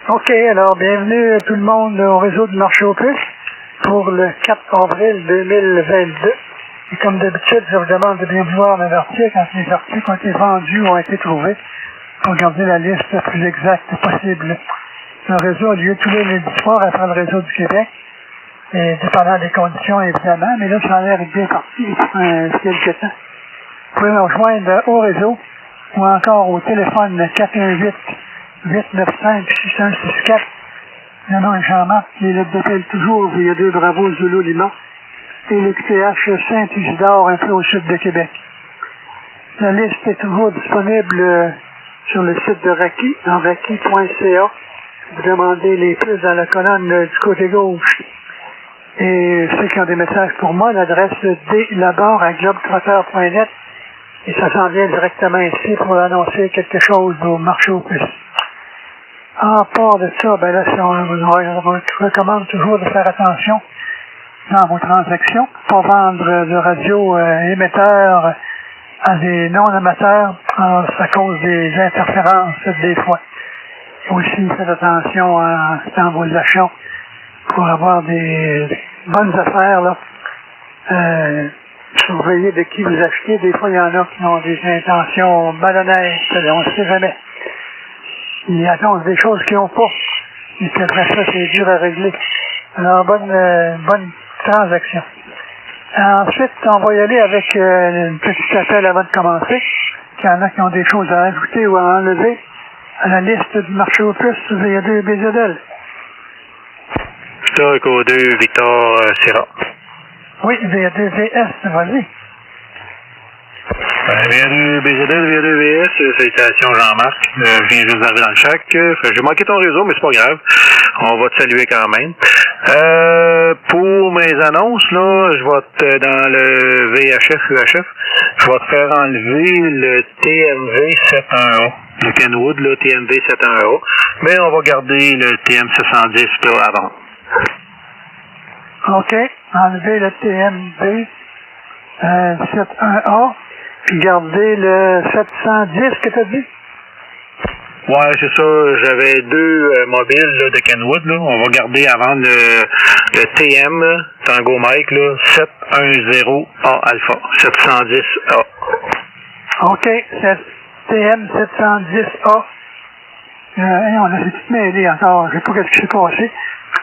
OK, alors bienvenue tout le monde au réseau du marché aux puces pour le 4 avril 2022. Et comme d'habitude, je vous demande de bien vouloir m'avertir quand les articles ont été vendus ou ont été trouvés pour garder la liste la plus exacte possible. Le réseau a lieu tous les lundis soirs après le réseau du Québec, et dépendant des conditions évidemment, mais là ça a l'air bien parti depuis quelques temps. Vous pouvez me rejoindre au réseau ou encore au téléphone 418-895-6164. Le nom est Jean-Marc, et le d'appel toujours via 2 Bravo Zulu Lima et le QTH Saint-Isidore, un peu au sud de Québec. La liste est toujours disponible sur le site de Raki, en raki.ca. Vous demandez les plus dans la colonne du côté gauche. Et ceux qui ont des messages pour moi, l'adresse dlabord@globetrotter.net, et ça s'en vient directement ici pour annoncer quelque chose au marché aux puces. En part de ça, ben là, on vous recommande toujours de faire attention dans vos transactions, pas vendre de radio émetteurs à des non-amateurs à cause des interférences des fois. Aussi, faites attention dans vos achats pour avoir des bonnes affaires, là. Surveillez de qui vous achetez. Des fois, il y en a qui ont des intentions malhonnêtes, on ne sait jamais. Ils annoncent des choses qu'ils n'ont pas. Et puis après ça, c'est dur à régler. Alors, bonne transaction. Ensuite, on va y aller avec une petite appel avant de commencer. Il y en a qui ont des choses à ajouter ou à enlever à la liste du marché aux puces VA2 BZL. Historique au 2, Victor Serra. Oui, VA2 VS, vas-y. VA2 BZL, VA2 VS, salutations Jean-Marc. Je viens juste d'arriver dans le chac. J'ai manqué ton réseau, mais c'est pas grave. On va te saluer quand même. Pour mes annonces, là, je vais dans le VHF, UHF, je vais te faire enlever le TMV 71A. Le Kenwood, le TMV 71A. Mais on va garder le TM 710 là avant. OK. Enlever le TMV 71A. Puis garder le 710 que tu as dit? Ouais, c'est ça. J'avais 2 mobiles là, de Kenwood. Là. On va garder avant le TM Tango Mike là, 710A Alpha. 710A. OK. TM 710A. On a tout mêlé encore. Je sais pas ce qui s'est passé.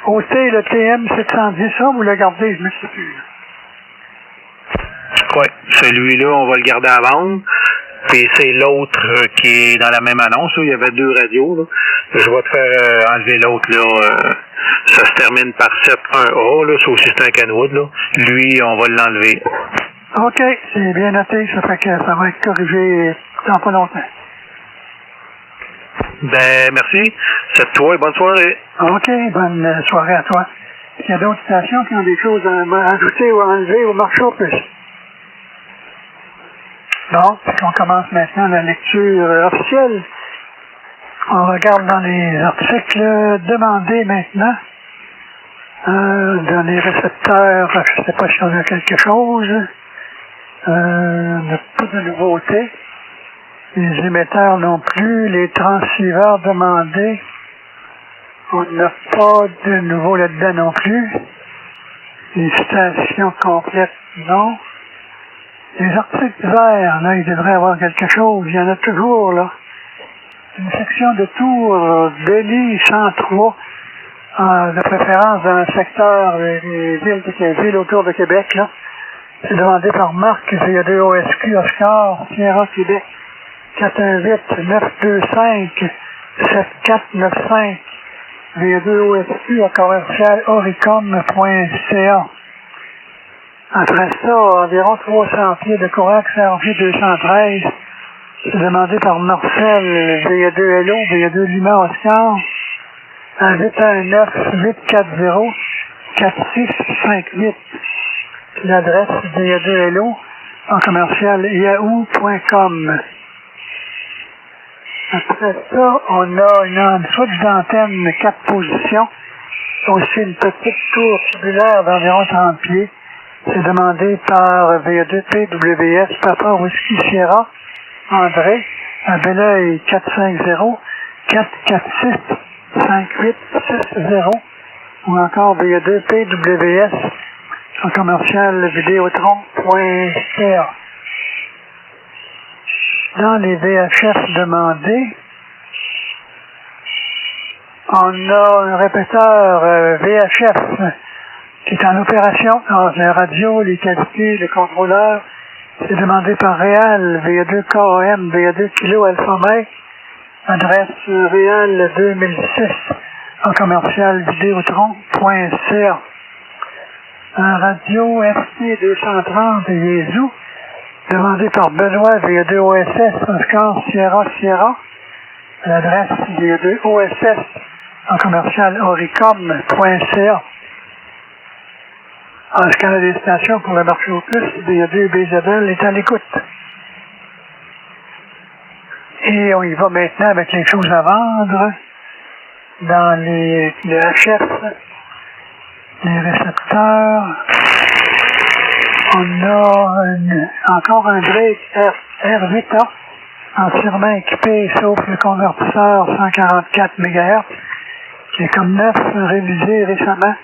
Ôtez le TM 710A, vous le gardez, je me suis plus. Oui, celui-là, on va le garder à vendre. Puis c'est l'autre qui est dans la même annonce. Là. Il y avait 2 radios. Là. Je vais te faire enlever l'autre. Là. Ça se termine par 71A. Là. Ça aussi, c'est un Kenwood. Là. Lui, on va l'enlever. OK, c'est bien noté. Ça fait que ça va être corrigé dans pas longtemps. Ben, merci. C'est toi et bonne soirée. OK, bonne soirée à toi. Il y a d'autres stations qui ont des choses à ajouter ou à enlever au marché aux puces. Bon, on commence maintenant la lecture officielle. On regarde dans les articles demandés maintenant. Dans les récepteurs, je ne sais pas si on a quelque chose. On n'a pas de nouveauté. Les émetteurs non plus. Les transceiveurs demandés. On n'a pas de nouveau là-dedans non plus. Les stations complètes, non. Les articles verts, là, il devrait y avoir quelque chose. Il y en a toujours, là. Une section de tour Delhi 103, de préférence dans le secteur des villes autour de Québec, là. C'est demandé par Marc, VA2 OSQ Oscar, Sierra Québec, 418-925-7495, VA2 OSQ à commercial oricom.ca. Après ça, environ 300 pieds de coax RG 213, c'est demandé par Marcel, VA2LO, VA2 Lima Oscar, à 819-840-4658. L'adresse VA2LO en commercial yahoo.com. Après ça, on a une switch d'antenne 4 positions, aussi une petite tour tubulaire d'environ 30 pieds. C'est demandé par VA2PWS, Papa Whisky Sierra, André, à Belleuil 450-446 5860 ou encore VA2PWS en commercial Vidéotron.ca. Dans les VHF demandés, on a un répéteur VHF qui est en opération. Alors, la radio, les qualités, le contrôleur, c'est demandé par Réal, VA2KOM, VA2 Kilo Alpha Mike, adresse Réal 2006 en commercial Vidéotron.ca. Un radio FT230 Yezu, demandé par Benoît VA2OSS Oscar Sierra, l'adresse VA2OSS en commercial Oricom.ca. En scanner des stations pour le marché au plus, VA2 BZL est à l'écoute. Et on y va maintenant avec les choses à vendre dans les HF, les récepteurs. On a encore un Drake R8A entièrement équipé sauf le convertisseur 144 MHz qui est comme neuf, révisé récemment,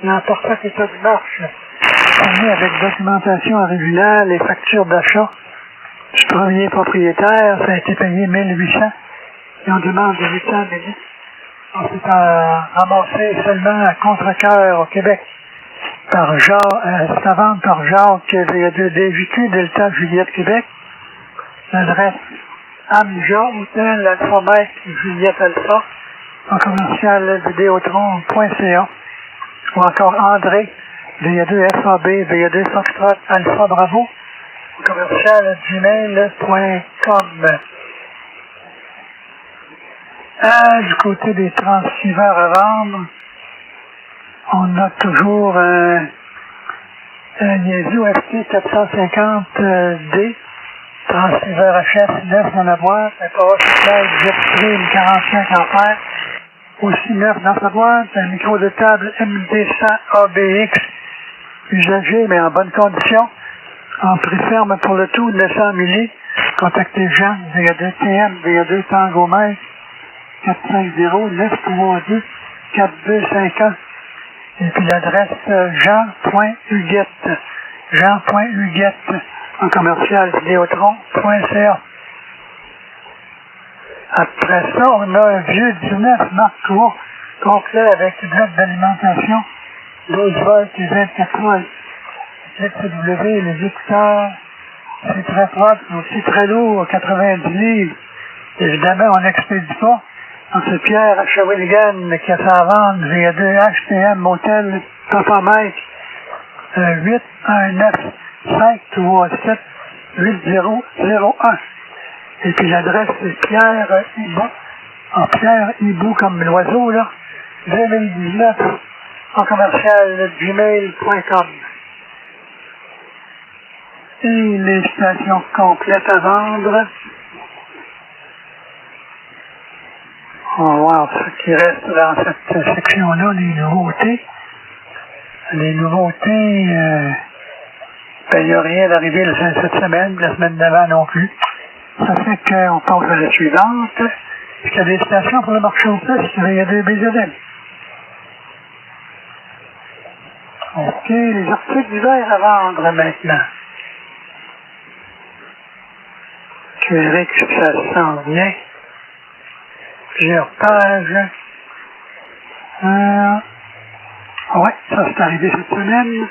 en parfait état de marche, fourni avec documentation originale et facture d'achat du premier propriétaire. Ça a été payé 1800 et on demande 800 minutes. On s'est ramassé seulement à Contrecœur au Québec par c'est à vendre par Jacques VA2 DJQ Delta Juliette Québec. L'adresse Amja Hôtel Alpha Mike Juliette Alpha en commercial Vidéotron.ca ou encore André VA2 FAB VA2 Foxtrot Alpha Bravo au commercial gmail.com. Du côté des transceiveurs à vendre, on a toujours un Yezu FT450D, transceiver HF 9 dans la boîte, un power supply Jetstream 45 ampères, aussi 9 dans sa boîte, un micro de table MD100 ABX, usagé mais en bonne condition, en prix ferme pour le tout 900 milli. Contactez Jean, VA2 TM, VA2 Tango Mike, 450-932-4251. Et puis l'adresse jean.huguette en commercial Vidéotron.ca. Après ça, on a un vieux 19 Mark III complet avec bloc d'alimentation, 12 volts et 24 volts. ZCW, les écouteurs, c'est très propre, mais aussi très lourd, 90 livres. Évidemment, on n'expédie pas. Donc, c'est Pierre à Shawinigan qui a ça à vendre via 2 HTM Motel Papa Mike 819-537-8001. Et puis l'adresse c'est Pierre Hibou, en Pierre Hibou comme l'oiseau là, 2019 en commercial gmail.com. Et les stations complètes à vendre. On va voir ce qui reste dans cette section-là, les nouveautés. Les nouveautés, il n'y a rien d'arrivé cette semaine, la semaine d'avant non plus. Ça fait qu'on passe à la suivante. Il y a des stations pour le marché au plus, il y a des BZL. OK, les articles d'hiver à vendre maintenant. Tu verrais que ça sent bien. Plusieurs pages. Ouais, ça c'est arrivé cette semaine.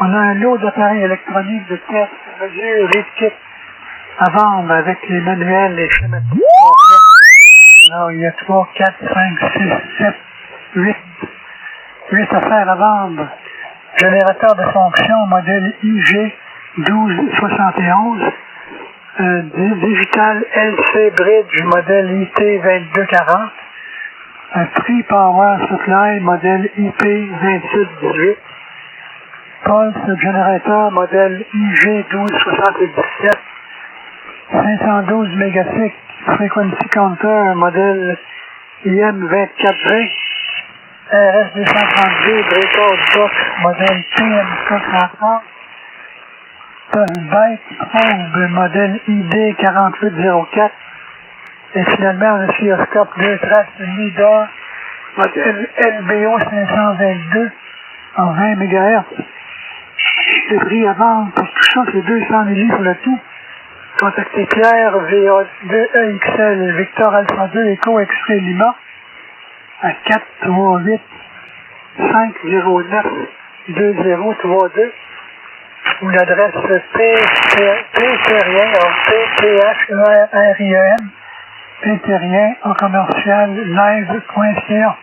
On a un lot d'appareils électroniques de test, mesure et kit à vendre avec les manuels, les schématiques complets. Alors, il y a 3, 4, 5, 6, 7, 8 affaires à vendre. Générateur de fonction modèle IG1271. Digital LC Bridge modèle IT2240. Un Free Power Supply modèle IP2818. Pulse Generator modèle IG1277. 512 mégacycles Frequency Counter modèle IM2420. RS232 Breakout Box modèle TMK130. Byte Probe modèle ID4804. Et finalement, un oscilloscope 2 traces LIDAR modèle LBO 522 en 20 MHz. Le prix à vendre pour tout ça, c'est 200 milli pour le tout. Contactez Pierre, VA2EXL, Victor Alpha 2, Echo Extrait Lima, à 438 509 2032, ou l'adresse PTRIEN en commercial live.ca.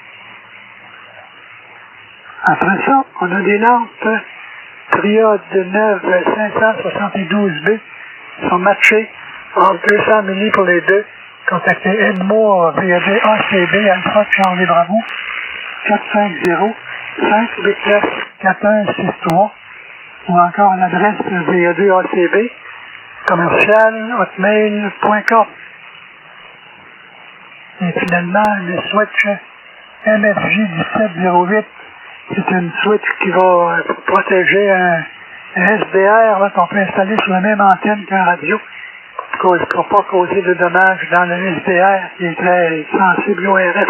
Après ça, on a des lampes Triode 9 572B sont matchés en 200 milli pour les deux. Contactez Edmo VAD ACB Alpha Charlie Bravo 450 589 4163 ou encore l'adresse VAD ACB commercial hotmail.com. Et finalement, le switch MFJ 1708, c'est une switch qui va protéger un SDR là, qu'on peut installer sur la même antenne qu'un radio pour ne pas causer de dommages dans le SDR qui est très sensible au RF.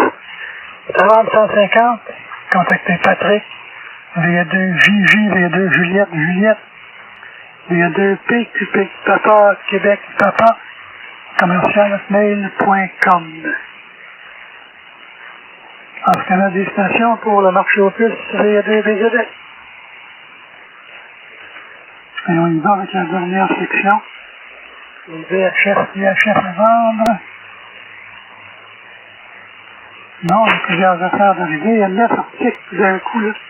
À vendre 150, contactez Patrick, VA2 JJ, VA2 Juliette, VA2 PQP, Papa, Québec, Papa, commercial.mail.com. En ce qu'on a des stations pour le marché aux puces, VA2 VZS. Et on y va avec la dernière section. Les VHF à vendre. Non, il y a plusieurs affaires d'arriver. Il y a 9 articles d'un coup, là, qui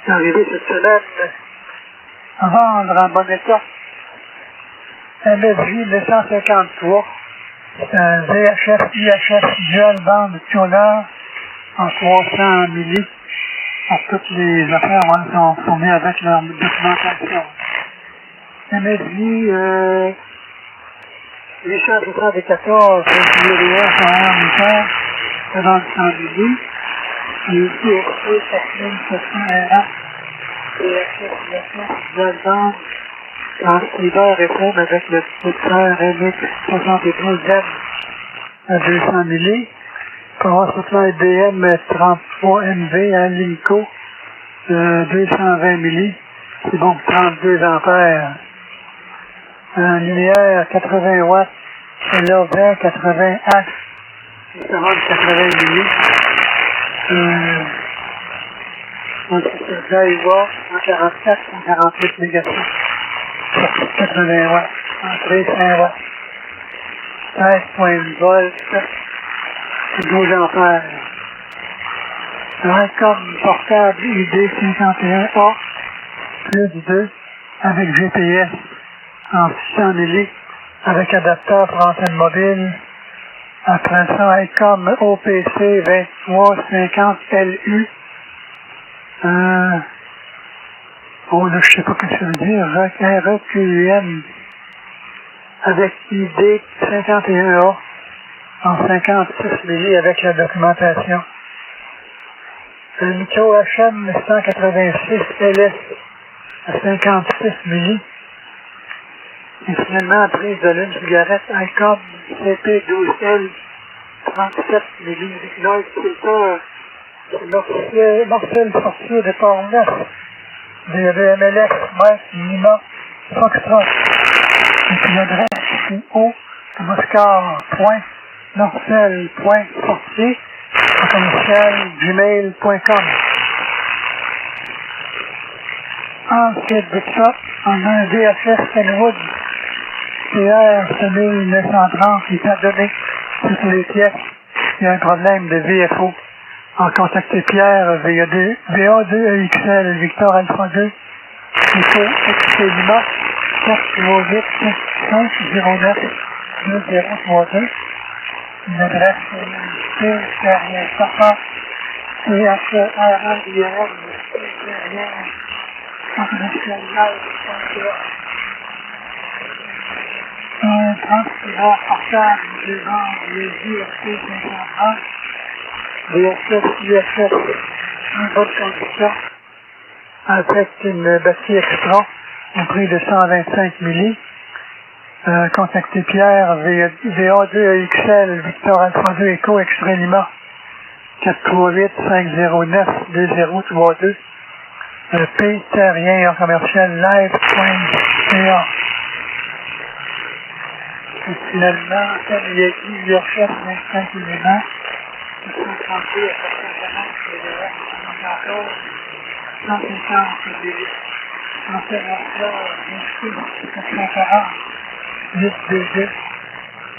sont arrivés cette semaine. À vendre en bon état. MFJ 253. C'est un VHF, IHF dual bande tuner en 300 milli. Alors, toutes les affaires sont fournies avec leur documentation. MFJ 874 101 meter, devant 100 milli. Et ici, au 4700 dual bande transceiver FM avec le secteur MX73M à 200 milli. Power Supply BM 33MV à Linco 220 milli. C'est bon, 32 ampères. Un lumière 80 watts, là 20 80 A, ça va de 80 milli. Un système Daiwa 144, 148 mégacibles. 80 watts, entrée 5 watts. 13.1 volts, 12 ampères. Un câble portable ID51A, plus 2, avec GPS en 600 milli, avec adapteur pour antenne mobile. Après ça, ICOM OPC 2350LU. Oh là, je sais pas ce que ça veut dire, REQM avec ID 51A en 56 milli avec la documentation. Un micro HM 186 LS à 56 milli. Et finalement, prise de l'une cigarette ICOM CP12L 37 milli. Noise filter, c'est Marcel Fortier de Port-Neuf. DVMLF, Mike, Lima, Foxtrot. Et puis l'adresse au Moscar.Marcel.Fortier en commercial gmail.com. Ensuite de ça, on a un VHF Kenwood CR 5930 qui t'a donné toutes les pièces. Il y a un problème de VFO. En contacter Pierre, VA2EXL, Victor Alpha 2, Echo Extrait Lima, 408 509 2032. Une adresse Papa, CHRIM, un transfert portable devant les IRC 530, VHF, IHF, en bonne condition, avec une batterie extra au prix de 125 milli. Contactez Pierre, VA2XL, Victor Alpha 2 Echo, Extrait Lima, 438-509-2032. P. Terrien en commercial live.ca. Et finalement, il y a fait 25 éléments. 132 à 150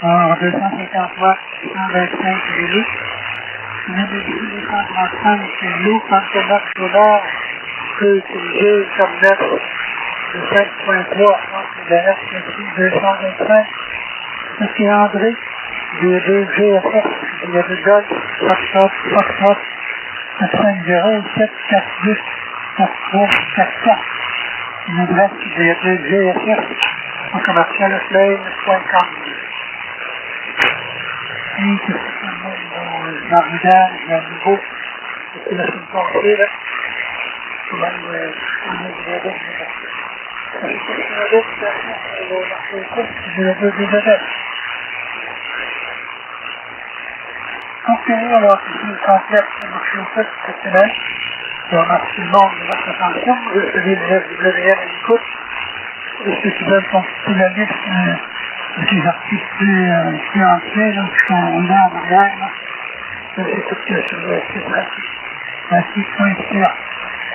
alors 250 watts, 125 kV. On a des 235 l'eau pantomax solaire peut utiliser comme net de 5.3 MHz, 225. Ça c'est André, D2 GFF, D2 Golf, Foxtrot, 50742 4344. Une adresse D2 GFF en commercial flame.com. Et que c'est mariage, à nouveau, c'est la semaine passée, là. On a ok, alors, c'est une complexe de marché au fait cette semaine. Je remercie le monde de votre attention. Je salue le FWN à l'écoute. Et ceux qui veulent consulter la liste de ces artistes plus anciens, là, qui sont là en arrière, là. C'est tout sur le site pratique.ca.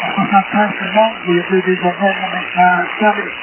On concentre tout le monde, il y a deux années maintenant. Salut!